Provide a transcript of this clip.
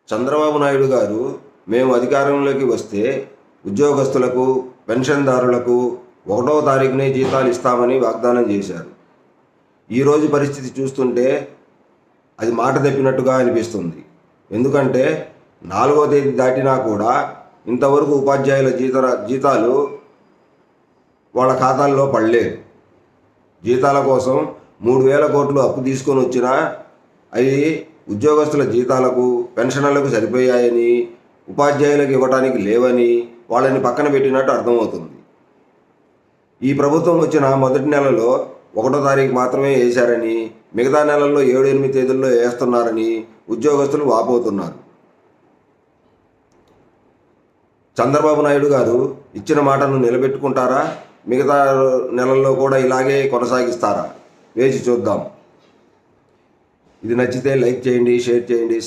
చంద్రబాబు నాయుడు గారు మేము అధికారంలోకి వస్తే ఉద్యోగస్తులకు, పెన్షన్దారులకు 1వ తారీఖునే జీతాలు ఇస్తామని వాగ్దానం చేశారు. ఈరోజు పరిస్థితి చూస్తుంటే అది మాట తప్పినట్టుగా అనిపిస్తుంది. ఎందుకంటే 4వ తేదీ దాటినా కూడా ఇంతవరకు ఉపాధ్యాయుల జీతాలు వాళ్ళ ఖాతాల్లో పడలేదు. జీతాల కోసం 3,000 కోట్లు అప్పు తీసుకొని వచ్చినా అవి ఉద్యోగస్తుల జీతాలకు, పెన్షన్లకు సరిపోయాయని, ఉపాధ్యాయులకు ఇవ్వడానికి లేవని వాళ్ళని పక్కన పెట్టినట్టు అర్థమవుతుంది. ఈ ప్రభుత్వం వచ్చిన మొదటి నెలలో 1వ తారీఖు మాత్రమే వేశారని, మిగతా నెలల్లో 7-8 తేదీల్లో వేస్తున్నారని ఉద్యోగస్తులు వాపోతున్నారు. చంద్రబాబు నాయుడు గారు ఇచ్చిన మాటను నిలబెట్టుకుంటారా? మిగతా నెలల్లో కూడా ఇలాగే కొనసాగిస్తారా? వేచి చూద్దాం. ఇది నచ్చితే లైక్ చేయండి, షేర్ చేయండి.